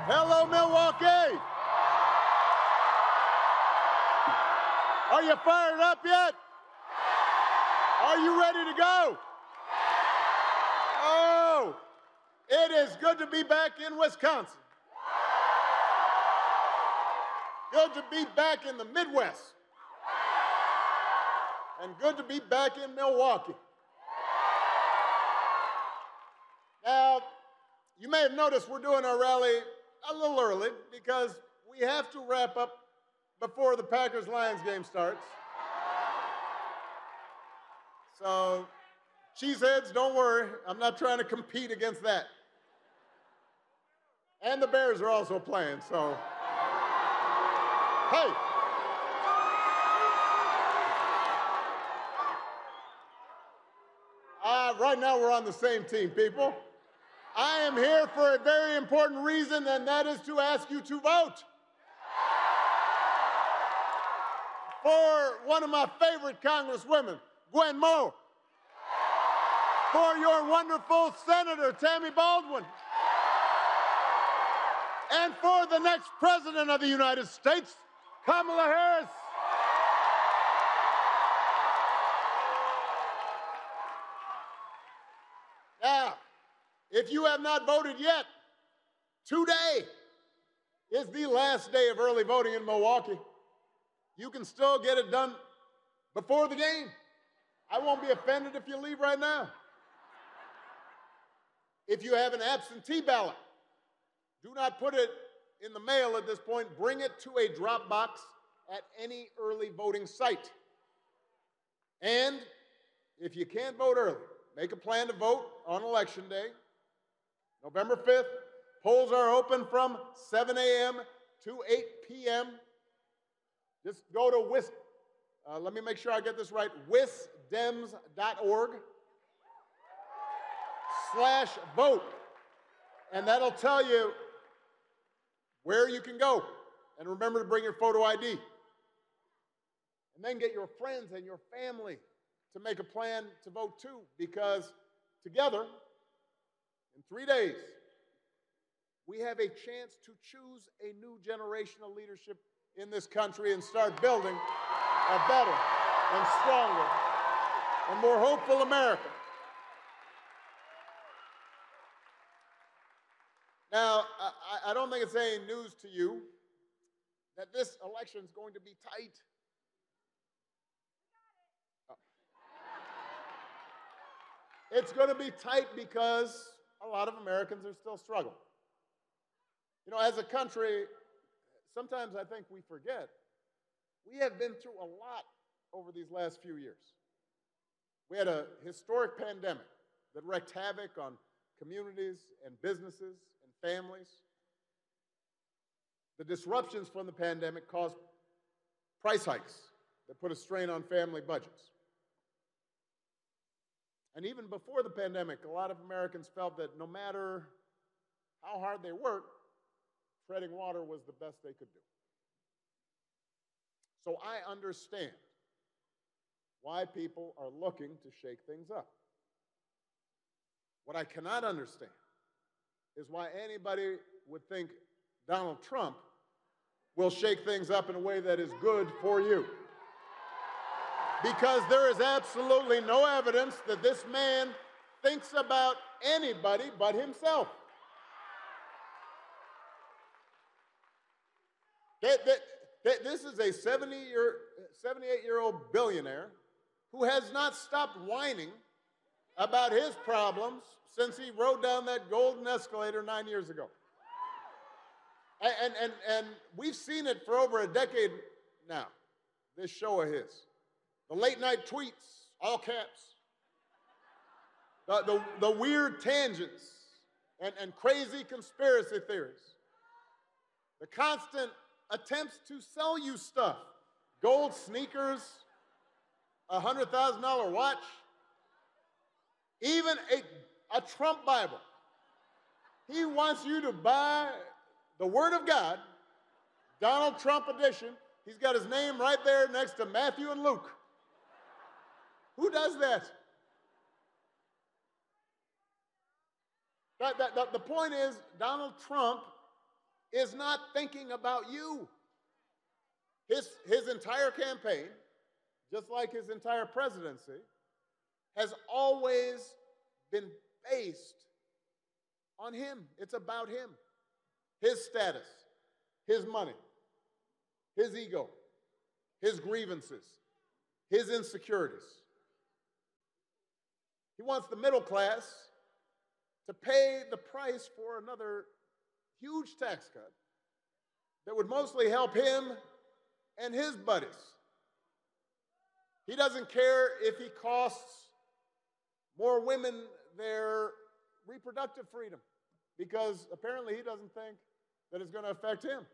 Hello, Milwaukee. Are you fired up yet? Are you ready to go? Oh, it is good to be back in Wisconsin. Good to be back in the Midwest. And good to be back in Milwaukee. Now, you may have noticed we're doing our rally a little early because we have to wrap up before the Packers-Lions game starts. So, cheeseheads, don't worry. I'm not trying to compete against that. And the Bears are also playing, so. Hey. Right now we're on the same team, people. I am here for a very important reason, and that is to ask you to vote for one of my favorite congresswomen, Gwen Moore, for your wonderful Senator, Tammy Baldwin, and for the next President of the United States, Kamala Harris. Now, if you have not voted yet, today is the last day of early voting in Milwaukee. You can still get it done before the game. I won't be offended if you leave right now. If you have an absentee ballot, do not put it in the mail at this point. Bring it to a drop box at any early voting site. And if you can't vote early, make a plan to vote on Election Day, November 5th. Polls are open from 7 a.m. to 8 p.m. Just go to let me make sure I get this right, wisdems.org/vote. And that'll tell you where you can go. And remember to bring your photo ID. And then get your friends and your family to make a plan to vote too, because together, in 3 days, we have a chance to choose a new generation of leadership in this country and start building a better and stronger and more hopeful America. Now, I don't think it's any news to you that this election is going to be tight. It's going to be tight because a lot of Americans are still struggling. You know, as a country, sometimes I think we forget we have been through a lot over these last few years. We had a historic pandemic that wreaked havoc on communities and businesses and families. The disruptions from the pandemic caused price hikes that put a strain on family budgets. And even before the pandemic, a lot of Americans felt that no matter how hard they worked, treading water was the best they could do. So I understand why people are looking to shake things up. What I cannot understand is why anybody would think Donald Trump will shake things up in a way that is good for you. Because there is absolutely no evidence that this man thinks about anybody but himself. This is a 78-year-old billionaire who has not stopped whining about his problems since he rode down that golden escalator 9 years ago. And we've seen it for over a decade now, this show of his. The late-night tweets, all caps. The weird tangents and crazy conspiracy theories. The constant attempts to sell you stuff. Gold sneakers, a $100,000 watch, even a Trump Bible. He wants you to buy the Word of God, Donald Trump edition. He's got his name right there next to Matthew and Luke. Who does that? The point is, Donald Trump is not thinking about you. His entire campaign, just like his entire presidency, has always been based on him. It's about him, his status, his money, his ego, his grievances, his insecurities. He wants the middle class to pay the price for another huge tax cut that would mostly help him and his buddies. He doesn't care if he costs more women their reproductive freedom, because apparently he doesn't think that it's going to affect him.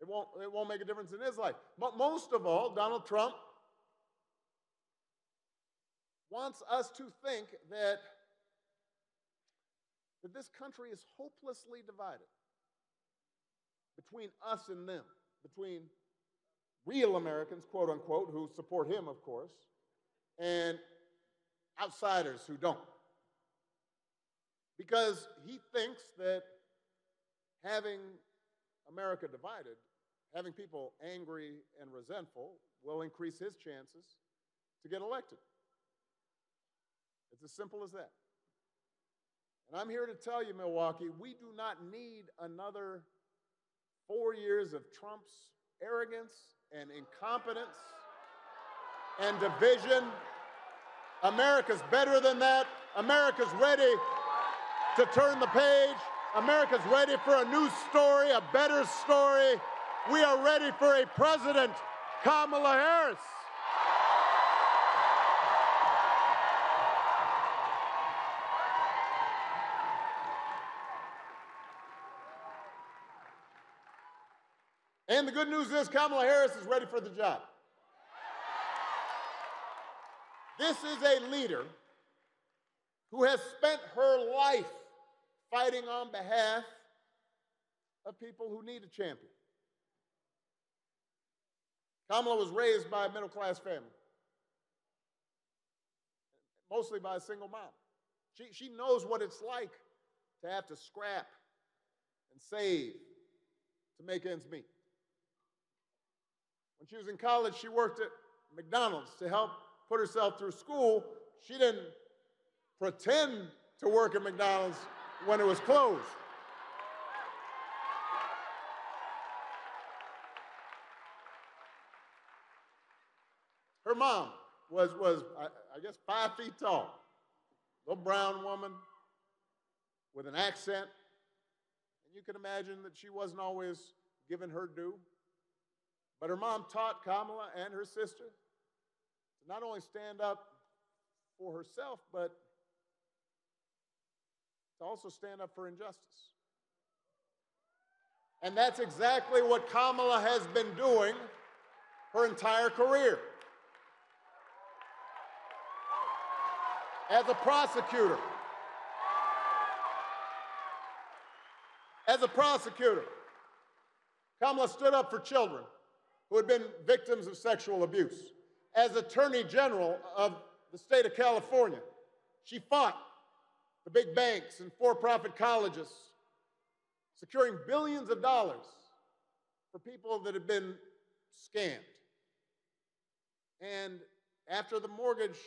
It won't make a difference in his life. But most of all, Donald Trump wants us to think that this country is hopelessly divided between us and them, between real Americans, quote unquote, who support him, of course, and outsiders who don't. Because he thinks that having America divided, having people angry and resentful, will increase his chances to get elected. It's as simple as that. And I'm here to tell you, Milwaukee, we do not need another 4 years of Trump's arrogance and incompetence and division. America's better than that. America's ready to turn the page. America's ready for a new story, a better story. We are ready for a president, Kamala Harris. And the good news is Kamala Harris is ready for the job. This is a leader who has spent her life fighting on behalf of people who need a champion. Kamala was raised by a middle-class family, mostly by a single mom. She knows what it's like to have to scrap and save to make ends meet. When she was in college, she worked at McDonald's to help put herself through school. She didn't pretend to work at McDonald's when it was closed. Her mom was I guess, 5 feet tall, little brown woman with an accent. And you can imagine that she wasn't always given her due. But her mom taught Kamala and her sister to not only stand up for herself, but to also stand up for injustice. And that's exactly what Kamala has been doing her entire career. As a prosecutor, Kamala stood up for children who had been victims of sexual abuse. As Attorney General of the state of California, she fought the big banks and for-profit colleges, securing billions of dollars for people that had been scammed. And after the mortgage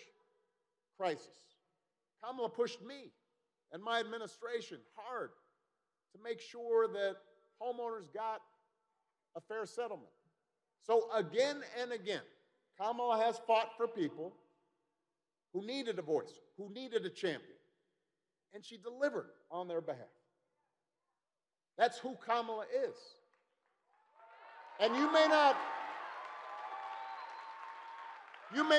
crisis, Kamala pushed me and my administration hard to make sure that homeowners got a fair settlement. So again and again, Kamala has fought for people who needed a voice, who needed a champion, and she delivered on their behalf. That's who Kamala is. And you may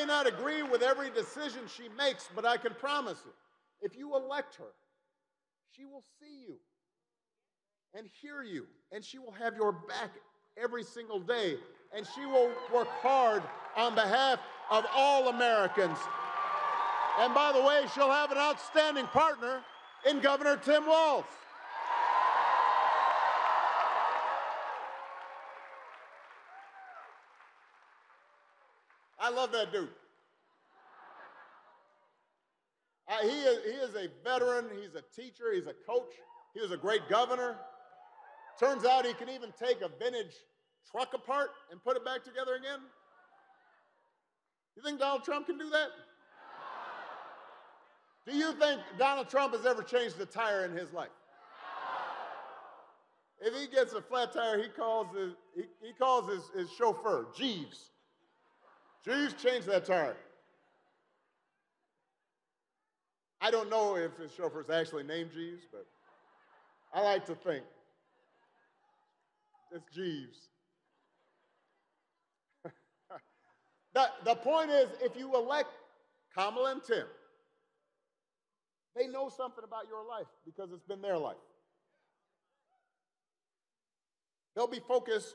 not agree with every decision she makes, but I can promise you, if you elect her, she will see you and hear you, and she will have your back every single day, and she will work hard on behalf of all Americans. And by the way, she'll have an outstanding partner in Governor Tim Walz. I love that dude. He is a veteran, he's a teacher, he's a coach. He was a great governor. Turns out he can even take a vintage truck apart and put it back together again. You think Donald Trump can do that? Do you think Donald Trump has ever changed a tire in his life? If he gets a flat tire, he calls his chauffeur, Jeeves. Jeeves, change that tire. I don't know if his chauffeur's actually named Jeeves, but I like to think it's Jeeves. The point is, if you elect Kamala and Tim, they know something about your life because it's been their life. They'll be focused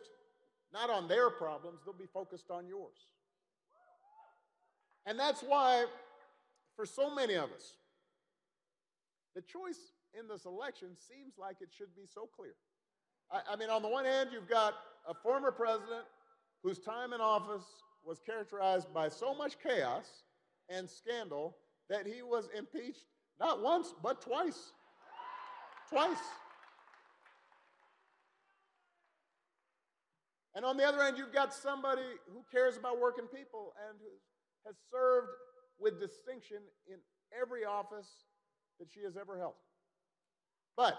not on their problems, they'll be focused on yours. And that's why, for so many of us, the choice in this election seems like it should be so clear. I mean, on the one hand, you've got a former president whose time in office was characterized by so much chaos and scandal that he was impeached not once, but twice. Twice. And on the other end, you've got somebody who cares about working people and who has served with distinction in every office that she has ever held. But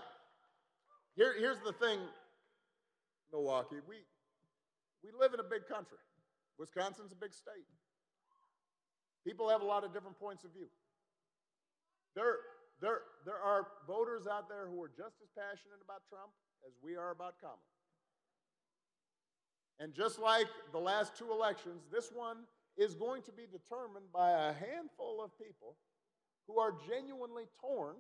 here's the thing, Milwaukee. We live in a big country. Wisconsin's a big state. People have a lot of different points of view. There are voters out there who are just as passionate about Trump as we are about Kamala. And just like the last two elections, this one is going to be determined by a handful of people who are genuinely torn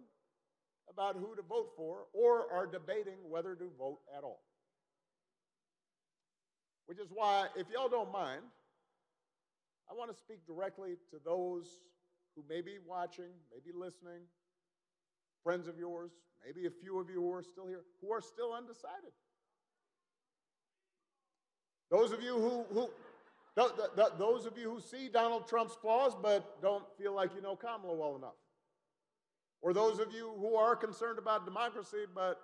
about who to vote for or are debating whether to vote at all. Which is why, if y'all don't mind, I want to speak directly to those who may be watching, maybe listening, friends of yours, maybe a few of you who are still here, who are still undecided. Those of you who see Donald Trump's flaws but don't feel like you know Kamala well enough. Or those of you who are concerned about democracy but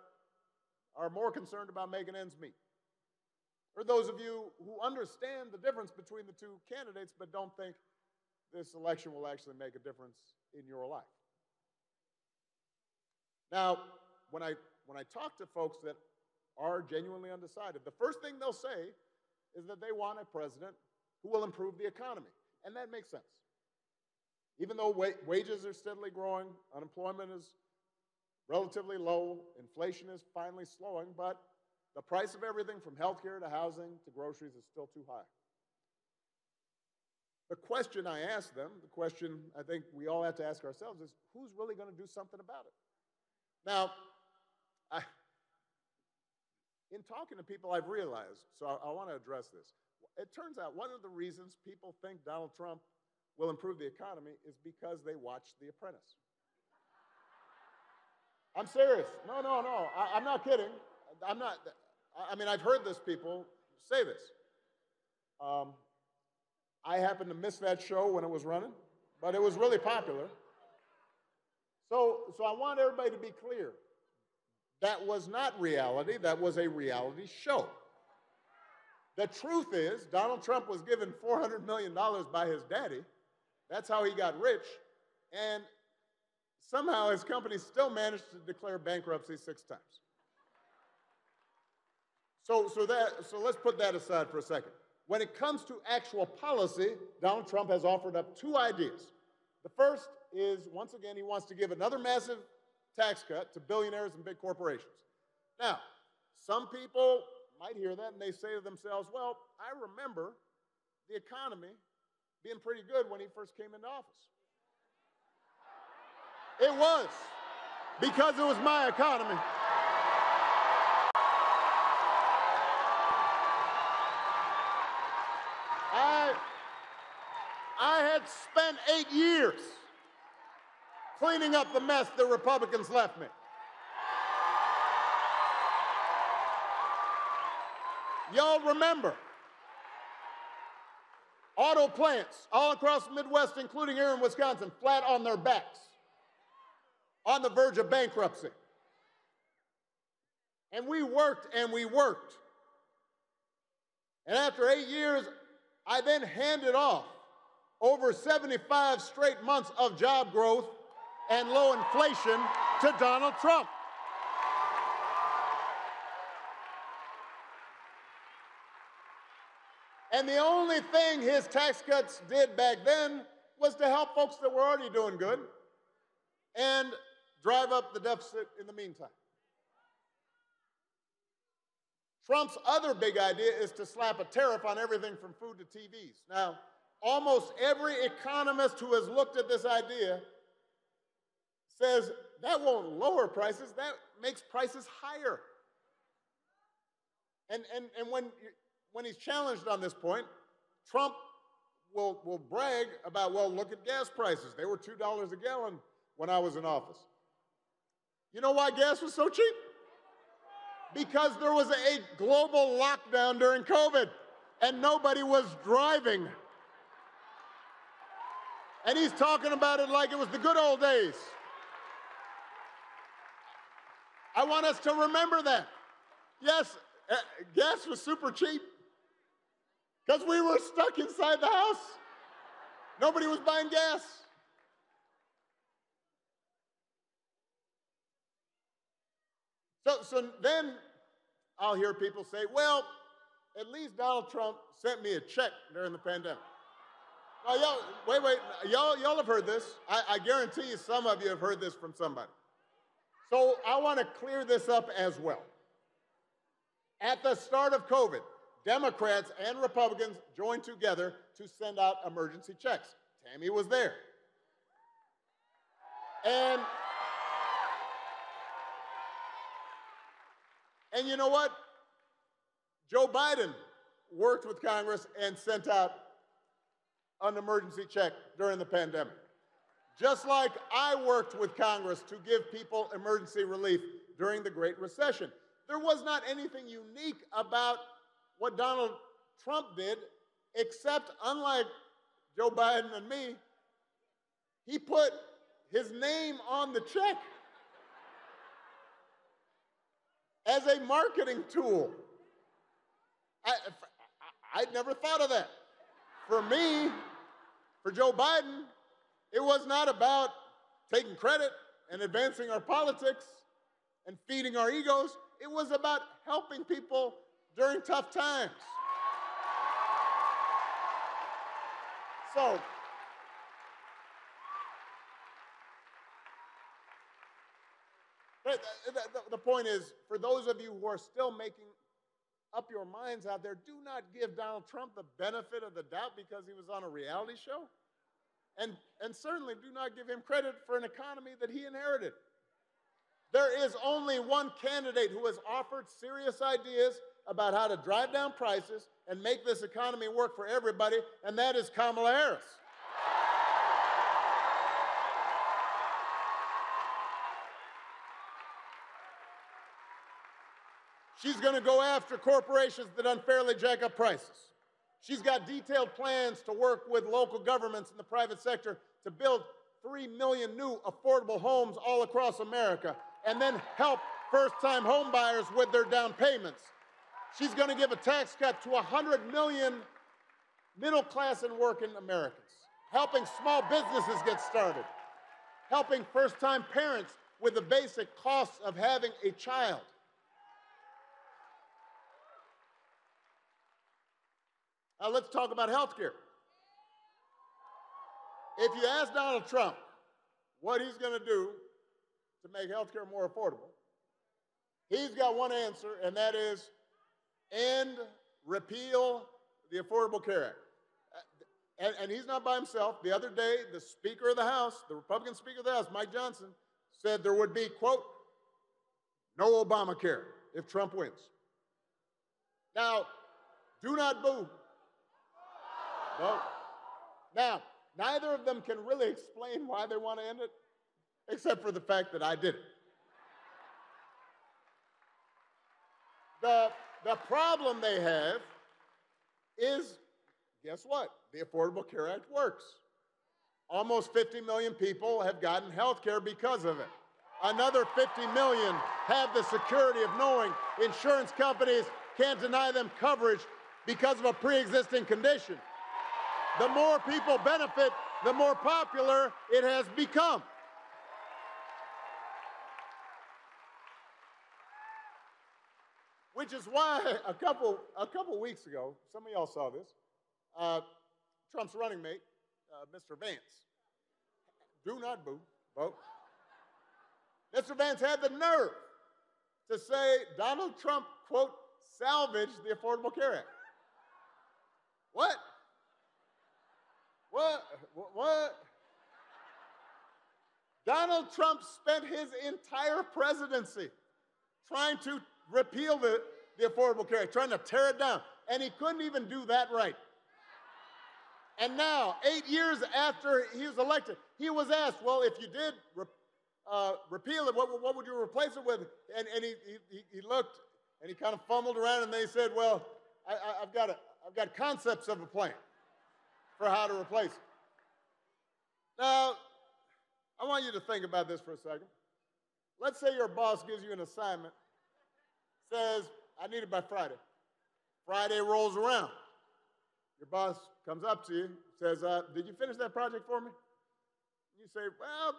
are more concerned about making ends meet. Or those of you who understand the difference between the two candidates but don't think this election will actually make a difference in your life. Now, when I talk to folks that are genuinely undecided, the first thing they'll say is that they want a president who will improve the economy. And that makes sense. Even though wages are steadily growing, unemployment is relatively low, inflation is finally slowing, but the price of everything from healthcare to housing to groceries is still too high. The question I ask them, the question I think we all have to ask ourselves is, who's really going to do something about it? Now, in talking to people, I've realized, so I want to address this. It turns out one of the reasons people think Donald Trump will improve the economy is because they watched The Apprentice. I'm serious. No. I'm not kidding. I've heard this people say this. I happened to miss that show when it was running, but it was really popular. So I want everybody to be clear. That was not reality. That was a reality show. The truth is, Donald Trump was given $400 million by his daddy. That's how he got rich. And somehow his company still managed to declare bankruptcy 6 times. So let's put that aside for a second. When it comes to actual policy, Donald Trump has offered up 2 ideas. The first is, once again, he wants to give another massive tax cut to billionaires and big corporations. Now, some people might hear that and they say to themselves, well, I remember the economy being pretty good when he first came into office. It was, because it was my economy. I had spent 8 years cleaning up the mess the Republicans left me. Y'all remember, auto plants all across the Midwest, including here in Wisconsin, flat on their backs, on the verge of bankruptcy. And we worked and we worked. And after 8 years, I then handed off over 75 straight months of job growth and low inflation to Donald Trump. And the only thing his tax cuts did back then was to help folks that were already doing good and drive up the deficit in the meantime. Trump's other big idea is to slap a tariff on everything from food to TVs. Now, almost every economist who has looked at this idea says that won't lower prices, that makes prices higher. And when he's challenged on this point, Trump will brag about, well, look at gas prices. They were $2 a gallon when I was in office. You know why gas was so cheap? Because there was a global lockdown during COVID and nobody was driving. And he's talking about it like it was the good old days. I want us to remember that. Yes, gas was super cheap because we were stuck inside the house. Nobody was buying gas. So then I'll hear people say, well, at least Donald Trump sent me a check during the pandemic. Well, y'all have heard this. I guarantee you some of you have heard this from somebody. So I want to clear this up as well. At the start of COVID, Democrats and Republicans joined together to send out emergency checks. Tammy was there. And you know what? Joe Biden worked with Congress and sent out an emergency check during the pandemic. Just like I worked with Congress to give people emergency relief during the Great Recession. There was not anything unique about what Donald Trump did, except unlike Joe Biden and me, he put his name on the check as a marketing tool. I'd never thought of that. For me, for Joe Biden, it was not about taking credit and advancing our politics and feeding our egos. It was about helping people during tough times. So, the point is, for those of you who are still making up your minds out there, do not give Donald Trump the benefit of the doubt because he was on a reality show. And certainly do not give him credit for an economy that he inherited. There is only one candidate who has offered serious ideas about how to drive down prices and make this economy work for everybody, and that is Kamala Harris. She's going to go after corporations that unfairly jack up prices. She's got detailed plans to work with local governments and the private sector to build 3 million new affordable homes all across America and then help first-time home buyers with their down payments. She's going to give a tax cut to 100 million middle-class and working Americans, helping small businesses get started, helping first-time parents with the basic costs of having a child. Now let's talk about health care. If you ask Donald Trump what he's going to do to make health care more affordable, he's got one answer, and that is repeal the Affordable Care Act. And he's not by himself. The other day, the Speaker of the House, the Republican Speaker of the House, Mike Johnson, said there would be, quote, no Obamacare if Trump wins. Now, do not boo. No. Now, neither of them can really explain why they want to end it, except for the fact that I did it. The problem they have is, guess what? The Affordable Care Act works. Almost 50 million people have gotten health care because of it. Another 50 million have the security of knowing insurance companies can't deny them coverage because of a pre-existing condition. The more people benefit, the more popular it has become. Which is why a couple weeks ago, some of y'all saw this, Trump's running mate, Mr. Vance, do not boo, vote. Mr. Vance had the nerve to say Donald Trump, quote, salvaged the Affordable Care Act. What? What? Donald Trump spent his entire presidency trying to repeal the Affordable Care Act, trying to tear it down, and he couldn't even do that right. And now, 8 years after he was elected, he was asked, well, if you did repeal it, what would you replace it with? And he looked, and he kind of fumbled around, and they said, well, I've got concepts of a plan for how to replace it. Now, I want you to think about this for a second. Let's say your boss gives you an assignment, says, I need it by Friday. Friday rolls around. Your boss comes up to you, says, did you finish that project for me? You say, well,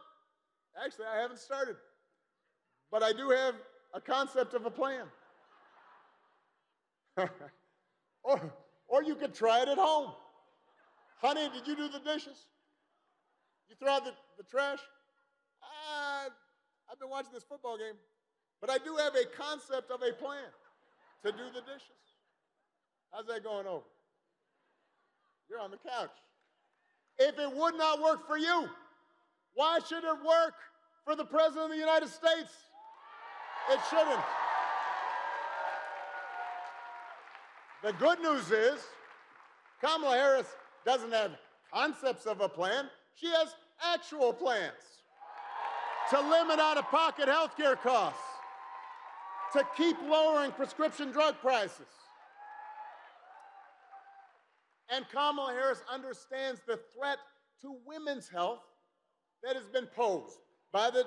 actually, I haven't started, but I do have a concept of a plan. Or you could try it at home. Honey, did you do the dishes? You throw out the trash? I've been watching this football game, but I do have a concept of a plan to do the dishes. How's that going over? You're on the couch. If it would not work for you, why should it work for the President of the United States? It shouldn't. The good news is Kamala Harris doesn't have concepts of a plan. She has actual plans to limit out-of-pocket health care costs, to keep lowering prescription drug prices. And Kamala Harris understands the threat to women's health that has been posed by the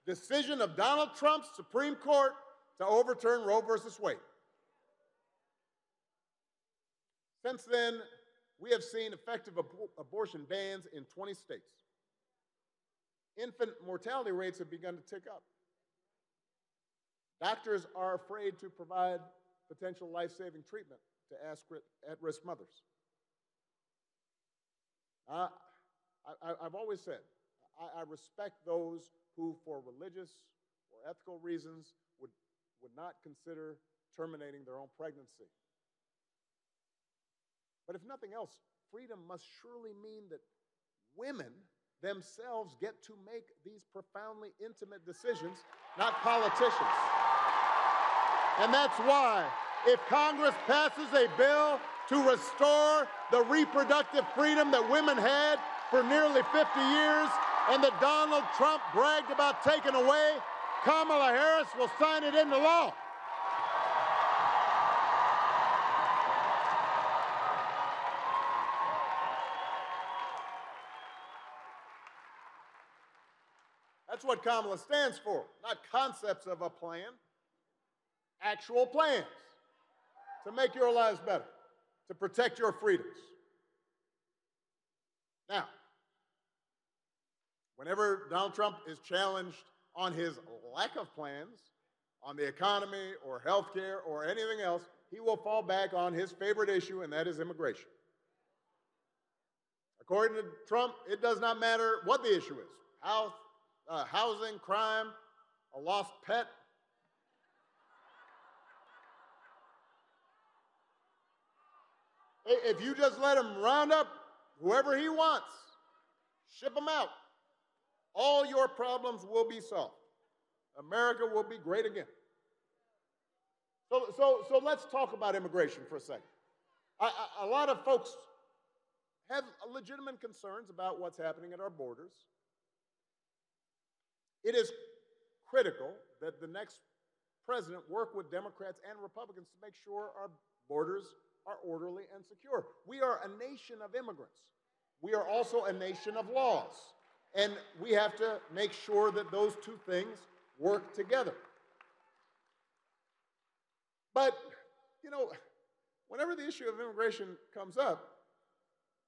decision of Donald Trump's Supreme Court to overturn Roe versus Wade. Since then, we have seen effective abortion bans in 20 states. Infant mortality rates have begun to tick up. Doctors are afraid to provide potential life-saving treatment to at-risk mothers. I've always said, I respect those who, for religious or ethical reasons, would not consider terminating their own pregnancy. But if nothing else, freedom must surely mean that women themselves get to make these profoundly intimate decisions, not politicians. And that's why, if Congress passes a bill to restore the reproductive freedom that women had for nearly 50 years and that Donald Trump bragged about taking away, Kamala Harris will sign it into law. That's what Kamala stands for, not concepts of a plan, actual plans to make your lives better, to protect your freedoms. Now, whenever Donald Trump is challenged on his lack of plans, on the economy or health care or anything else, he will fall back on his favorite issue, and that is immigration. According to Trump, it does not matter what the issue is. Housing, crime, a lost pet. If you just let him round up whoever he wants, ship them out, all your problems will be solved. America will be great again. So let's talk about immigration for a second. A lot of folks have legitimate concerns about what's happening at our borders. It is critical that the next president work with Democrats and Republicans to make sure our borders are orderly and secure. We are a nation of immigrants. We are also a nation of laws. And we have to make sure that those two things work together. But, you know, whenever the issue of immigration comes up,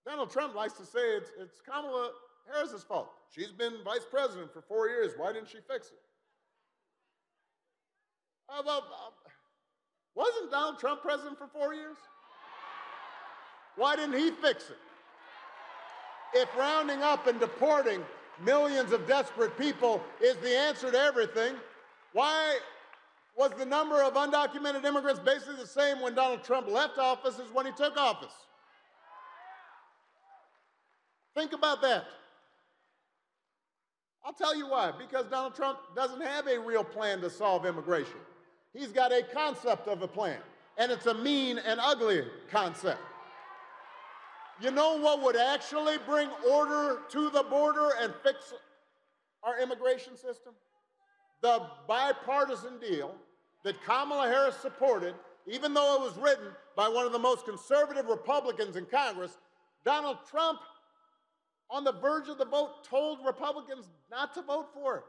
Donald Trump likes to say it's Kamala Harris's fault. She's been vice president for 4 years. Why didn't she fix it? Wasn't Donald Trump president for 4 years? Why didn't he fix it? If rounding up and deporting millions of desperate people is the answer to everything, why was the number of undocumented immigrants basically the same when Donald Trump left office as when he took office? Think about that. I'll tell you why. Because Donald Trump doesn't have a real plan to solve immigration. He's got a concept of a plan, and it's a mean and ugly concept. You know what would actually bring order to the border and fix our immigration system? The bipartisan deal that Kamala Harris supported, even though it was written by one of the most conservative Republicans in Congress. Donald Trump, on the verge of the vote, told Republicans not to vote for it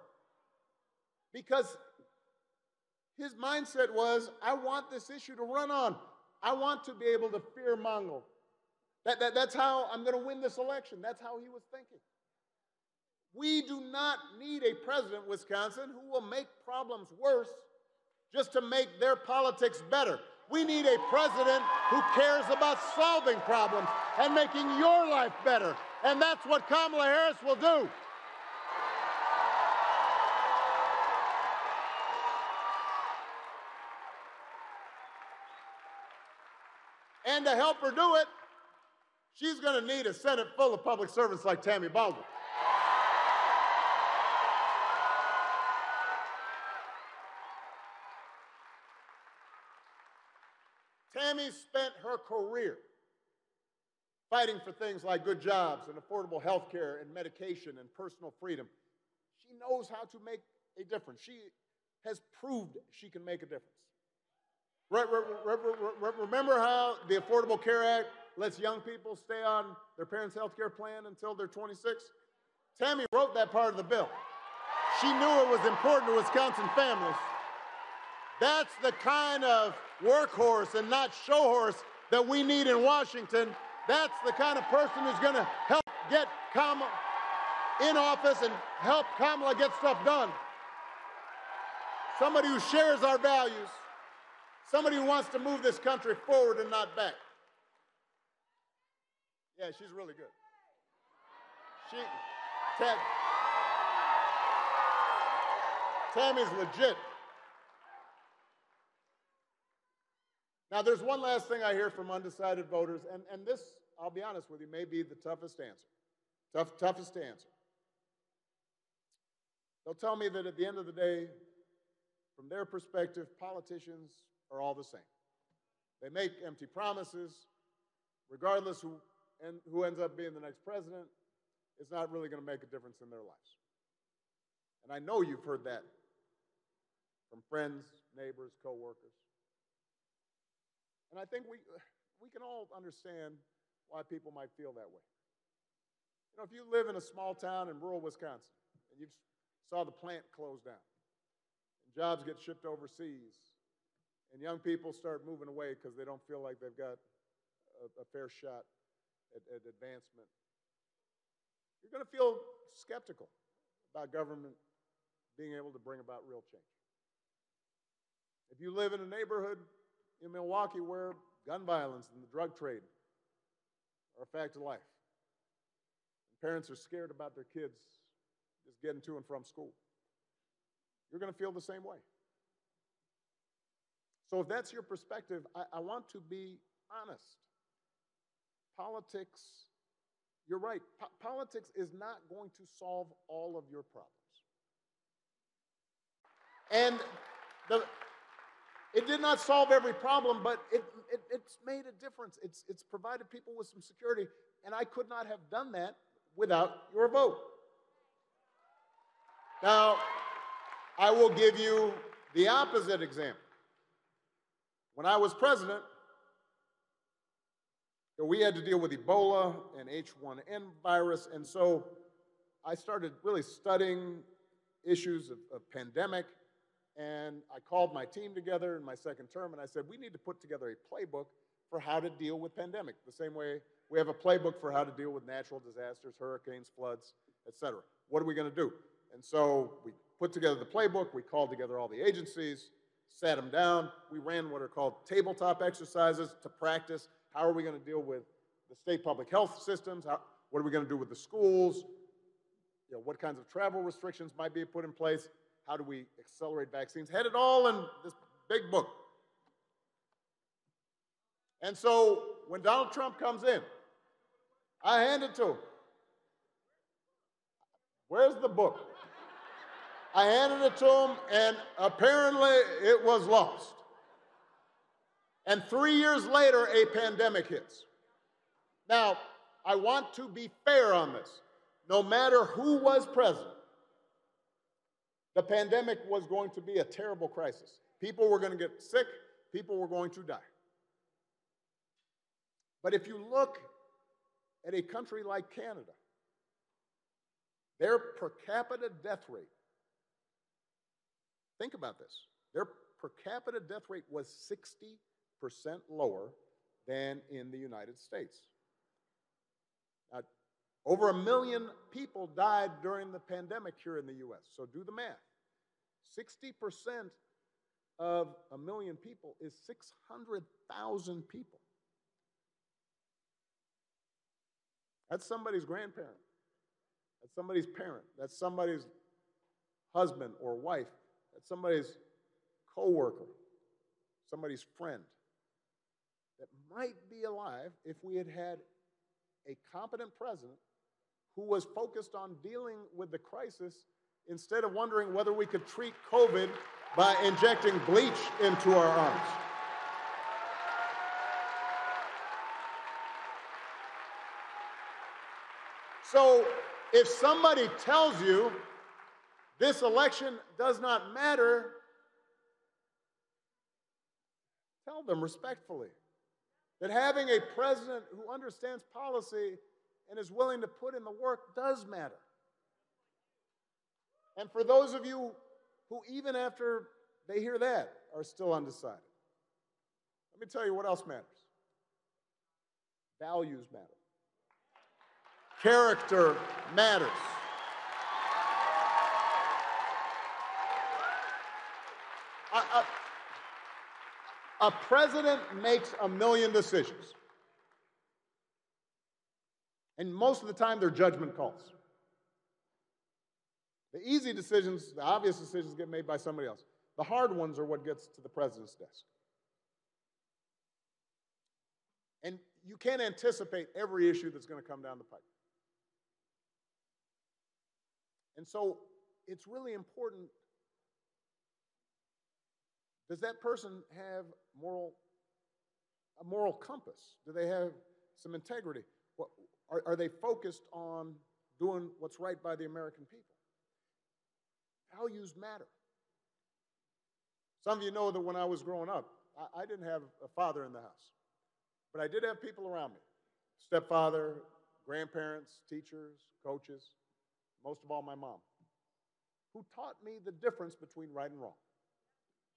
because his mindset was, I want this issue to run on. I want to be able to fear-monger. That's how I'm going to win this election. That's how he was thinking. We do not need a president, Wisconsin, who will make problems worse just to make their politics better. We need a president who cares about solving problems and making your life better. And that's what Kamala Harris will do. And to help her do it, she's going to need a Senate full of public servants like Tammy Baldwin. Tammy spent her career fighting for things like good jobs and affordable health care and medication and personal freedom. She knows how to make a difference. She has proved she can make a difference. Remember how the Affordable Care Act lets young people stay on their parents' health care plan until they're 26? Tammy wrote that part of the bill. She knew it was important to Wisconsin families. That's the kind of workhorse and not show horse that we need in Washington. That's the kind of person who's going to help get Kamala in office and help Kamala get stuff done. Somebody who shares our values. Somebody who wants to move this country forward and not back. Yeah, she's really good. Tammy's legit. Now, there's one last thing I hear from undecided voters, and this, I'll be honest with you, may be the toughest answer. Toughest to answer. They'll tell me that at the end of the day, from their perspective, politicians are all the same. They make empty promises, regardless who ends up being the next president. It's not really going to make a difference in their lives. And I know you've heard that from friends, neighbors, coworkers. And I think we can all understand why people might feel that way. You know, if you live in a small town in rural Wisconsin and you saw the plant close down and jobs get shipped overseas and young people start moving away because they don't feel like they've got a fair shot at advancement, you're going to feel skeptical about government being able to bring about real change. If you live in a neighborhood in Milwaukee where gun violence and the drug trade are a fact of life, and parents are scared about their kids just getting to and from school, you're going to feel the same way. So if that's your perspective, I want to be honest. Politics, you're right, politics is not going to solve all of your problems. And it did not solve every problem, but it's made a difference. It's provided people with some security, and I could not have done that without your vote. Now, I will give you the opposite example. When I was president, we had to deal with Ebola and H1N virus, and so I started really studying issues of pandemic, and I called my team together in my second term, and I said, we need to put together a playbook for how to deal with pandemic, the same way we have a playbook for how to deal with natural disasters, hurricanes, floods, et cetera. What are we going to do? And so we put together the playbook, we called together all the agencies, sat them down, we ran what are called tabletop exercises to practice how are we going to deal with the state public health systems, what are we going to do with the schools, what kinds of travel restrictions might be put in place, how do we accelerate vaccines, had it all in this big book. And so when Donald Trump comes in, I hand it to him. Where's the book? I handed it to him, and apparently it was lost. And 3 years later, a pandemic hits. Now, I want to be fair on this. No matter who was president, the pandemic was going to be a terrible crisis. People were going to get sick. People were going to die. But if you look at a country like Canada, their per capita death rate, think about this, their per capita death rate was 60% lower than in the United States. Now, over 1 million people died during the pandemic here in the U.S., so do the math. 60% of 1 million people is 600,000 people. That's somebody's grandparent. That's somebody's parent. That's somebody's husband or wife. That's somebody's coworker, somebody's friend that might be alive if we had had a competent president who was focused on dealing with the crisis instead of wondering whether we could treat COVID by injecting bleach into our arms. So if somebody tells you this election does not matter, tell them respectfully that having a president who understands policy and is willing to put in the work does matter. And for those of you who, even after they hear that, are still undecided, let me tell you what else matters. Values matter. Character matters. A president makes 1 million decisions. And most of the time, they're judgment calls. The easy decisions, the obvious decisions get made by somebody else. The hard ones are what gets to the president's desk. And you can't anticipate every issue that's going to come down the pipe. And so it's really important. Does that person have a moral compass? Do they have some integrity? Are they focused on doing what's right by the American people? Values matter. Some of you know that when I was growing up, I didn't have a father in the house, but I did have people around me. Stepfather, grandparents, teachers, coaches, most of all my mom, who taught me the difference between right and wrong,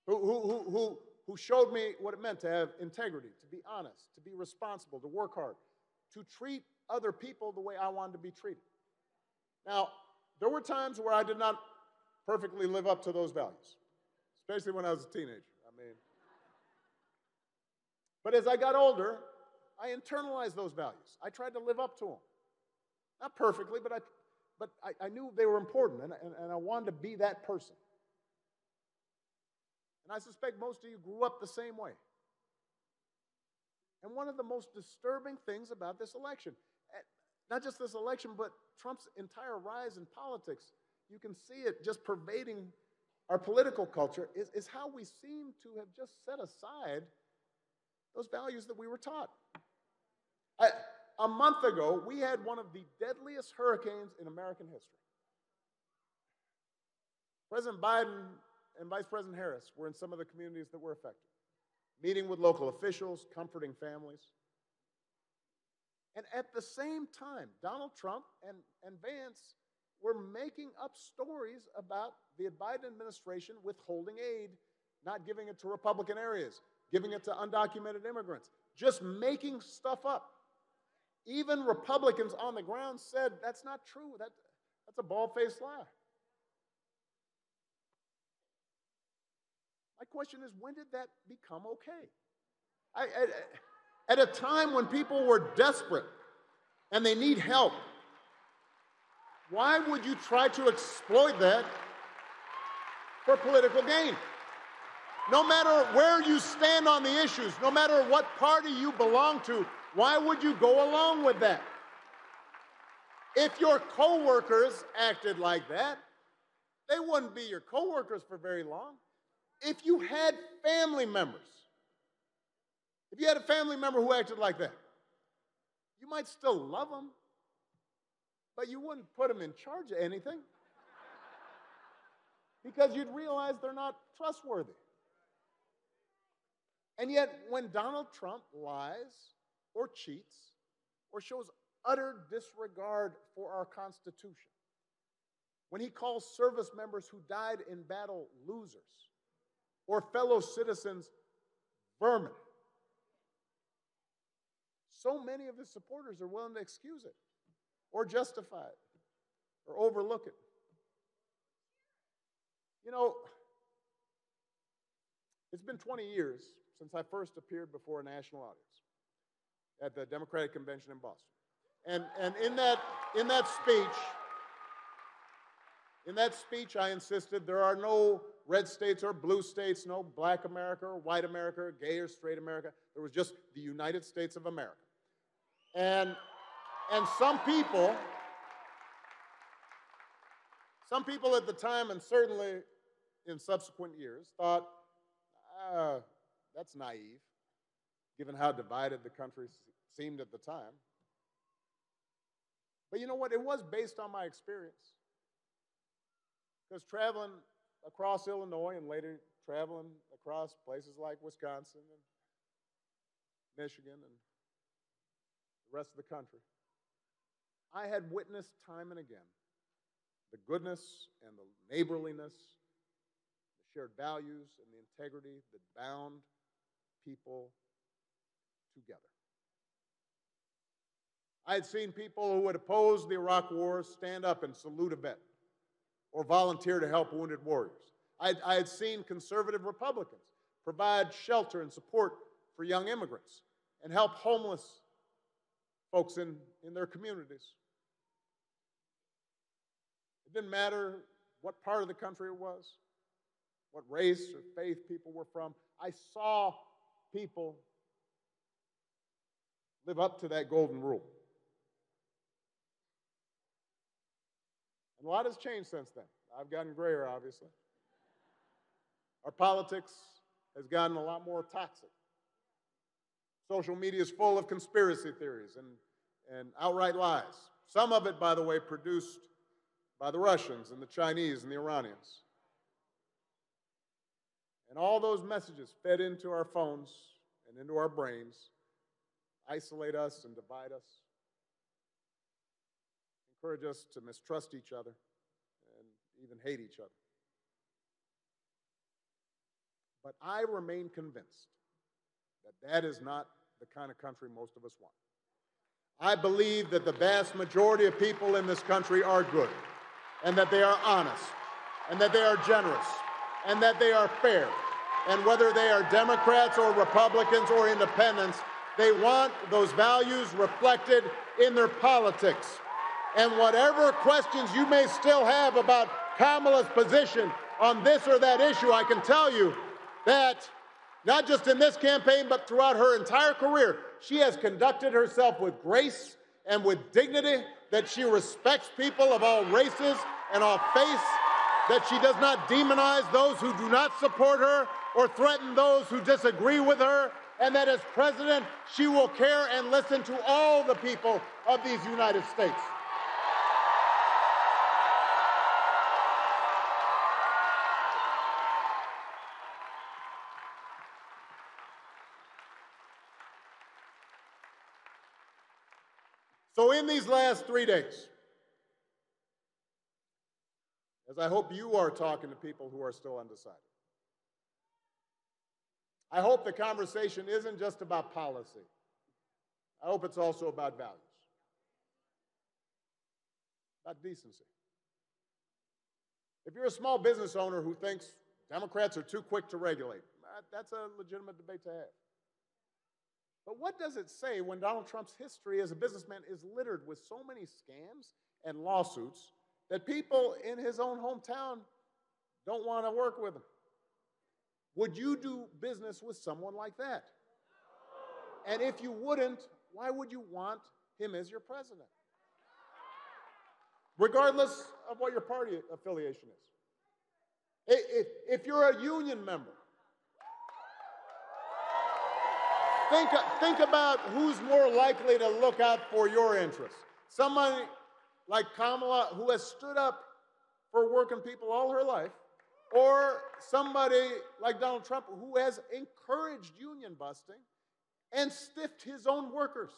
who showed me what it meant to have integrity, to be honest, to be responsible, to work hard, to treat other people the way I wanted to be treated. Now, there were times where I did not perfectly live up to those values, especially when I was a teenager. But as I got older, I internalized those values. I tried to live up to them. Not perfectly, but I knew they were important, and I wanted to be that person. And I suspect most of you grew up the same way. And one of the most disturbing things about this election, not just this election, but Trump's entire rise in politics, you can see it just pervading our political culture, is how we seem to have just set aside those values that we were taught. A month ago, we had one of the deadliest hurricanes in American history. President Biden and Vice President Harris were in some of the communities that were affected, meeting with local officials, comforting families. And at the same time, Donald Trump and Vance we're making up stories about the Biden administration withholding aid, not giving it to Republican areas, giving it to undocumented immigrants, just making stuff up. Even Republicans on the ground said that's not true. That's a bald-faced lie. My question is, when did that become okay? At a time when people were desperate and they need help, why would you try to exploit that for political gain? No matter where you stand on the issues, no matter what party you belong to, why would you go along with that? If your coworkers acted like that, they wouldn't be your coworkers for very long. If you had family members, if you had a family member who acted like that, you might still love them, but you wouldn't put them in charge of anything because you'd realize they're not trustworthy. And yet, when Donald Trump lies or cheats or shows utter disregard for our Constitution, when he calls service members who died in battle losers or fellow citizens vermin, so many of his supporters are willing to excuse it or justify it or overlook it. You know, it's been 20 years since I first appeared before a national audience at the Democratic Convention in Boston. And in that speech, I insisted there are no red states or blue states, no black America or white America, or gay or straight America. There was just the United States of America. And some people at the time, and certainly in subsequent years, thought, that's naive, given how divided the country seemed at the time. But you know what? It was based on my experience. Because traveling across Illinois and later traveling across places like Wisconsin and Michigan and the rest of the country, I had witnessed time and again the goodness and the neighborliness, the shared values and the integrity that bound people together. I had seen people who had opposed the Iraq War stand up and salute a vet or volunteer to help wounded warriors. I had seen conservative Republicans provide shelter and support for young immigrants and help homeless folks in their communities. It didn't matter what part of the country it was, what race or faith people were from. I saw people live up to that golden rule. And a lot has changed since then. I've gotten grayer, obviously. Our politics has gotten a lot more toxic. Social media is full of conspiracy theories and outright lies. Some of it, by the way, produced by the Russians and the Chinese and the Iranians. And all those messages fed into our phones and into our brains isolate us and divide us, encourage us to mistrust each other and even hate each other. But I remain convinced that that is not the kind of country most of us want. I believe that the vast majority of people in this country are good, and that they are honest, and that they are generous, and that they are fair. And whether they are Democrats or Republicans or independents, they want those values reflected in their politics. And whatever questions you may still have about Kamala's position on this or that issue, I can tell you that not just in this campaign, but throughout her entire career, she has conducted herself with grace and with dignity, that she respects people of all races and all faiths, that she does not demonize those who do not support her or threaten those who disagree with her, and that as president, she will care and listen to all the people of these United States. So in these last 3 days, as I hope you are talking to people who are still undecided. I hope the conversation isn't just about policy. I hope it's also about values, about decency. If you're a small business owner who thinks Democrats are too quick to regulate, that's a legitimate debate to have. But what does it say when Donald Trump's history as a businessman is littered with so many scams and lawsuits that people in his own hometown don't want to work with him? Would you do business with someone like that? And if you wouldn't, why would you want him as your president? Regardless of what your party affiliation is. If you're a union member, think about who's more likely to look out for your interests. Somebody like Kamala, who has stood up for working people all her life, or somebody like Donald Trump, who has encouraged union busting and stiffed his own workers.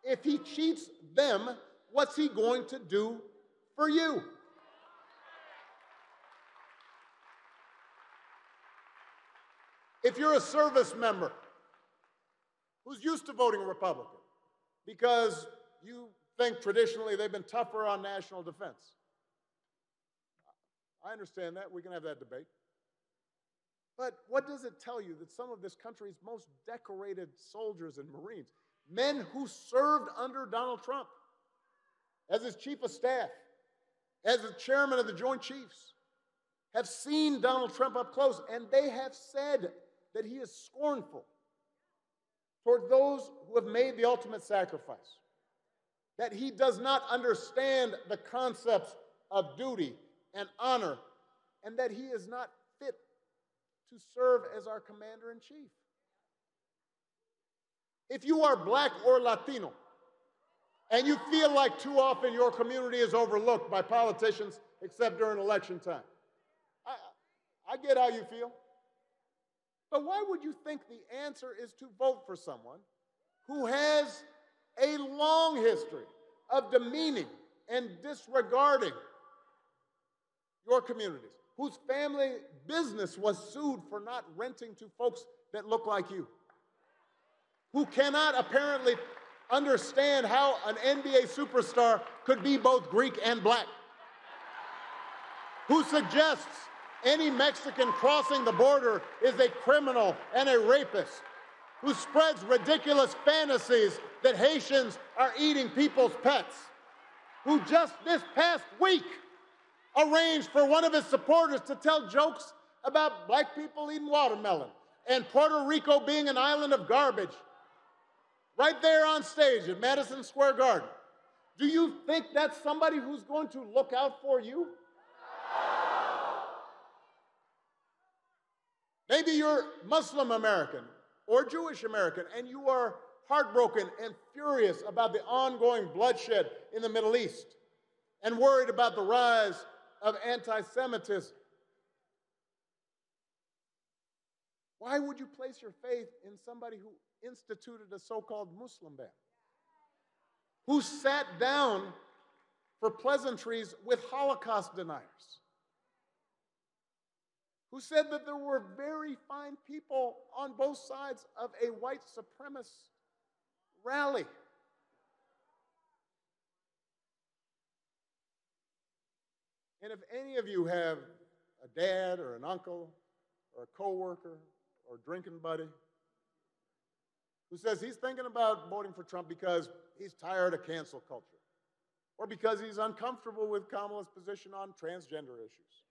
If he cheats them, what's he going to do for you? If you're a service member who's used to voting Republican because you think traditionally they've been tougher on national defense, I understand that. We can have that debate. But what does it tell you that some of this country's most decorated soldiers and Marines, men who served under Donald Trump as his chief of staff, as the chairman of the Joint Chiefs, have seen Donald Trump up close, and they have said that he is scornful toward those who have made the ultimate sacrifice, that he does not understand the concepts of duty and honor, and that he is not fit to serve as our commander-in-chief. If you are black or Latino, and you feel like too often your community is overlooked by politicians except during election time, I get how you feel. But why would you think the answer is to vote for someone who has a long history of demeaning and disregarding your communities, whose family business was sued for not renting to folks that look like you, who cannot apparently understand how an NBA superstar could be both Greek and black, who suggests any Mexican crossing the border is a criminal and a rapist, who spreads ridiculous fantasies that Haitians are eating people's pets, who just this past week arranged for one of his supporters to tell jokes about black people eating watermelon and Puerto Rico being an island of garbage right there on stage at Madison Square Garden. Do you think that's somebody who's going to look out for you? Maybe you're Muslim American or Jewish American, and you are heartbroken and furious about the ongoing bloodshed in the Middle East and worried about the rise of anti-Semitism. Why would you place your faith in somebody who instituted a so-called Muslim ban, who sat down for pleasantries with Holocaust deniers, who said that there were very fine people on both sides of a white supremacist rally? And if any of you have a dad or an uncle or a coworker or a drinking buddy who says he's thinking about voting for Trump because he's tired of cancel culture, or because he's uncomfortable with Kamala's position on transgender issues,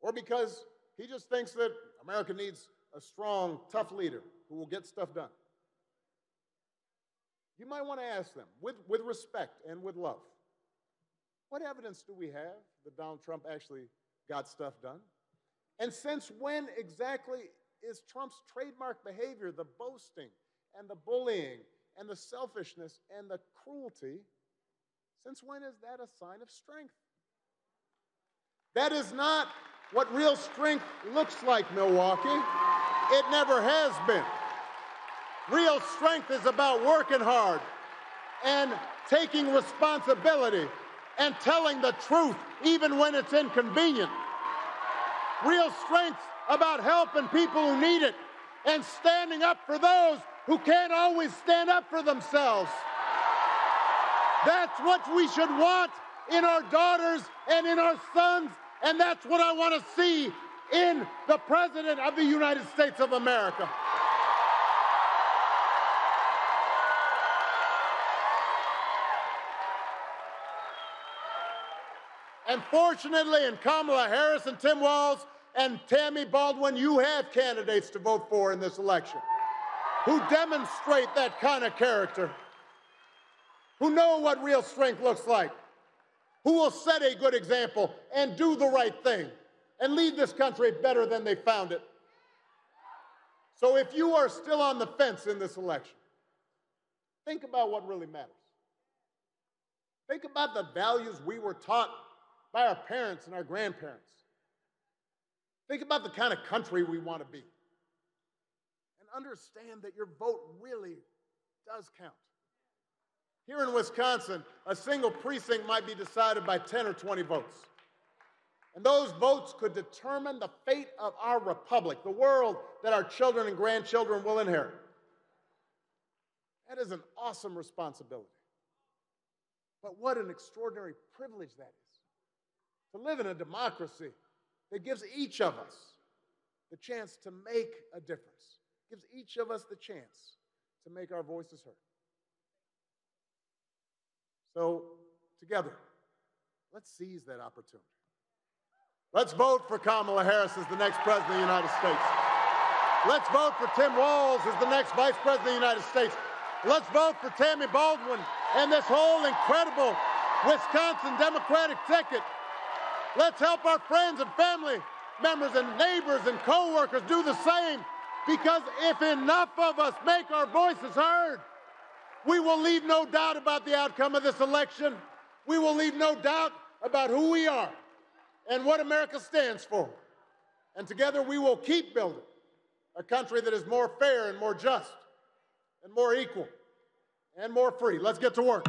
or because he just thinks that America needs a strong, tough leader who will get stuff done, you might want to ask them, with respect and with love, what evidence do we have that Donald Trump actually got stuff done? And since when exactly is Trump's trademark behavior, the boasting and the bullying and the selfishness and the cruelty, since when is that a sign of strength? That is not what real strength looks like, Milwaukee. It never has been. Real strength is about working hard and taking responsibility and telling the truth even when it's inconvenient. Real strength about helping people who need it and standing up for those who can't always stand up for themselves. That's what we should want in our daughters and in our sons, and that's what I want to see in the President of the United States of America. And fortunately, in Kamala Harris and Tim Walz and Tammy Baldwin, you have candidates to vote for in this election who demonstrate that kind of character, who know what real strength looks like, who will set a good example and do the right thing and lead this country better than they found it. So if you are still on the fence in this election, think about what really matters. Think about the values we were taught by our parents and our grandparents. Think about the kind of country we want to be. And understand that your vote really does count. Here in Wisconsin, a single precinct might be decided by 10 or 20 votes. And those votes could determine the fate of our republic, the world that our children and grandchildren will inherit. That is an awesome responsibility. But what an extraordinary privilege that is, to live in a democracy that gives each of us the chance to make a difference, gives each of us the chance to make our voices heard. So, together, let's seize that opportunity. Let's vote for Kamala Harris as the next President of the United States. Let's vote for Tim Walz as the next Vice President of the United States. Let's vote for Tammy Baldwin and this whole incredible Wisconsin Democratic ticket. Let's help our friends and family members and neighbors and co-workers do the same, because if enough of us make our voices heard, we will leave no doubt about the outcome of this election. We will leave no doubt about who we are and what America stands for. And together we will keep building a country that is more fair and more just and more equal and more free. Let's get to work.